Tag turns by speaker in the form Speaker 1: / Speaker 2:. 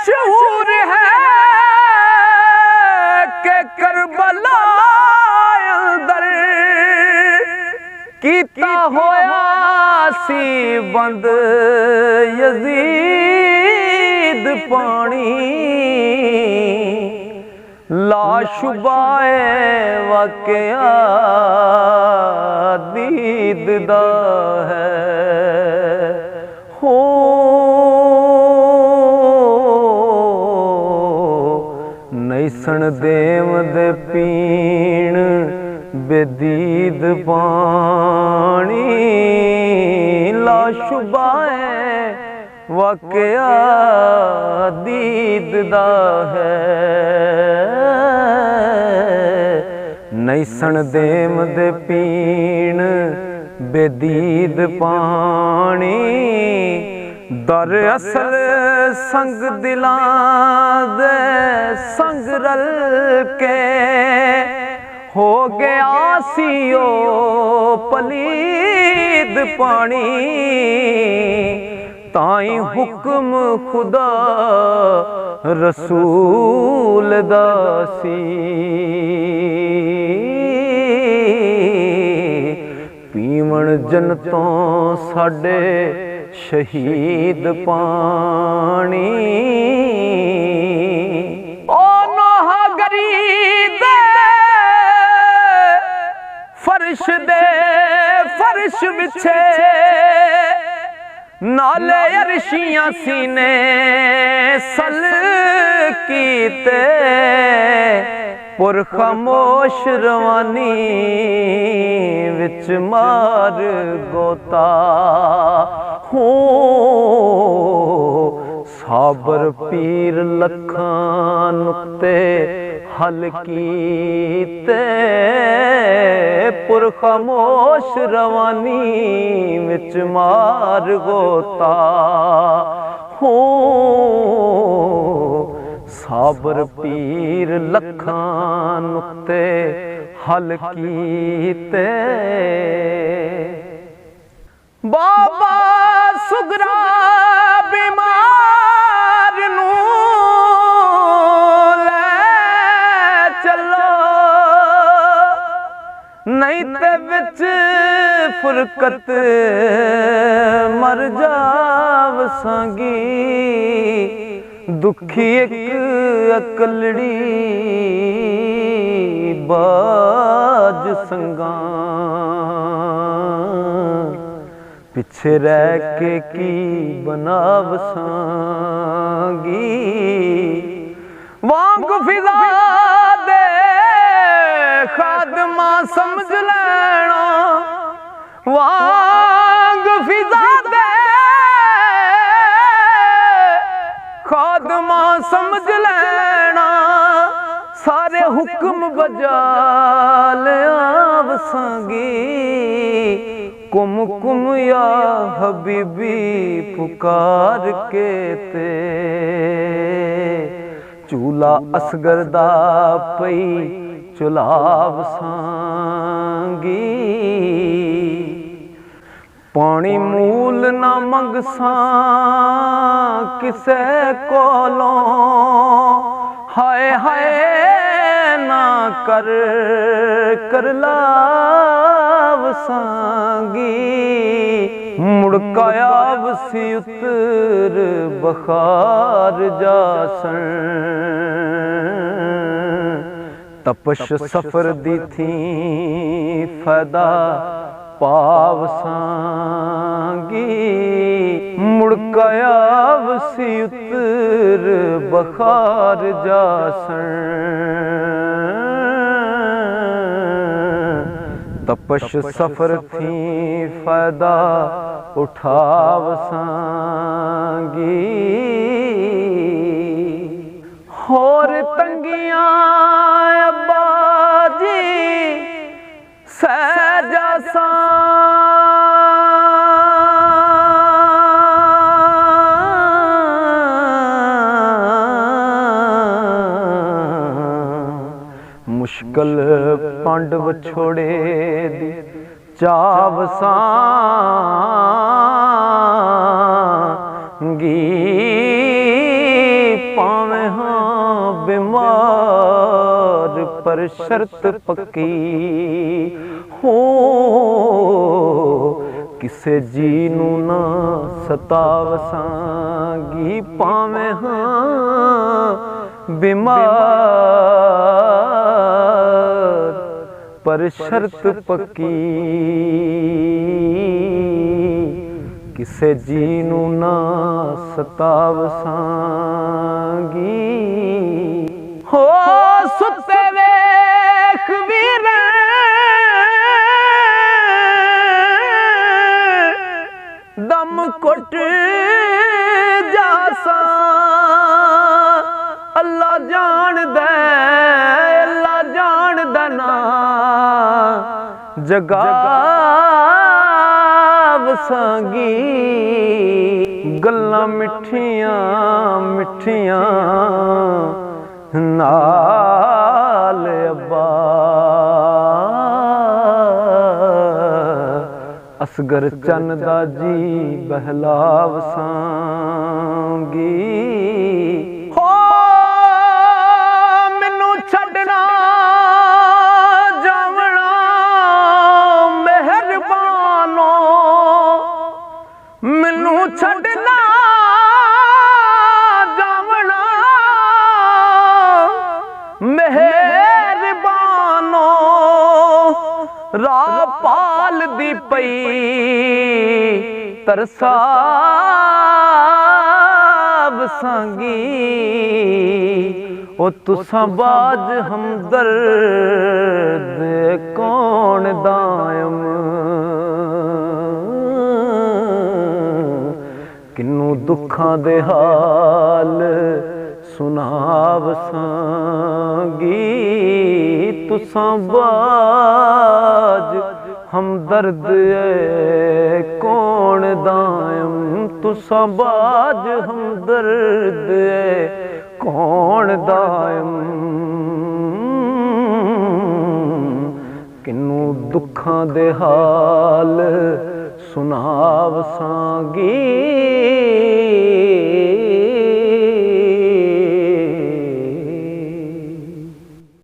Speaker 1: मशहूर है कि करबला अंदर कीता होया सी बंद यजीद पानी लाशुबाए वाकया दीद दा है हो नहीं सन देव दे पीण बेदीद पानी लाशुबाए वाकया दीद दा है नहीं सन देव दे पीण बेदीद पानी दर असल संग दिलां दे संग रल के हो गया सीओ पलीद पानी ताई हुक्म खुदा रसूल दासी पीवण जनतों साडे शहीद पानी ओ नोहा गरीब फर्श दे फर्श बिछे नाले अरशियां सीने सल कीते पुर खामोश रवानी विच मार गोता हो साबर पीर लखां नुक्ते हल कीते पुर खामोश रवानी विच मार गोता हो साबर पीर लखां नुक्ते हल कीते बाबा सुगरा बीमार नू ले चलो नहीं ते विच फुरकत मर जावसांगी दुखी एक अकलड़ी बाज संगा पिछे रह के की बनावसांगी वांग फिजा दे खादमा समझ लेना वांग फिजा दे खादमा समझ लेना सारे हुक्म बजा लिया वसांगी कुम कुम या हबीबी पुकार के ते चूला असगर दा पई चुलाव सांगी पानी मूल ना मंगसा किसे कोलों हाय हाय ना कर लावसांगी मुड़काया वसी उतर बखार जासन तपश सफर दी थी फैदा पावसांगी मुड़काया वसी उतर बखार जासन तपश सफर थी फायदा उठावसांगी होर तंगियां अब्बा जी सहजा सा मुश्किल पंड विछोड़े दी चावसांगी पावे हाँ बीमार पर शर्त पक्की हो किसे जी नू ना सतावसांगी पावे हाँ बीमार पर शर्त पक्की किसे जी नू ना सतावसांगी हो सुते वेख वीरे दम कुट जासा अल्लाह जान दे ना जगावसांगी गल्लां मिठियां मिठियां नाल अब्बा असगर चन दा जी बहलावसांगी हो मैनू छड्डना जावना मेहरबानो मैनू छड्डना जावना मेहरबानो राह पाल दी पई तरसावसांगी ओ तुसां बाज हमदर्द कौन दायम किन्नू दुखां दे हाल सुनावसांगी तुसां बाज हमदर्द कौन दायम तुसां बाज हमदर्द कौन दायम किन्नू दुखां दे हाल सुनावसांगी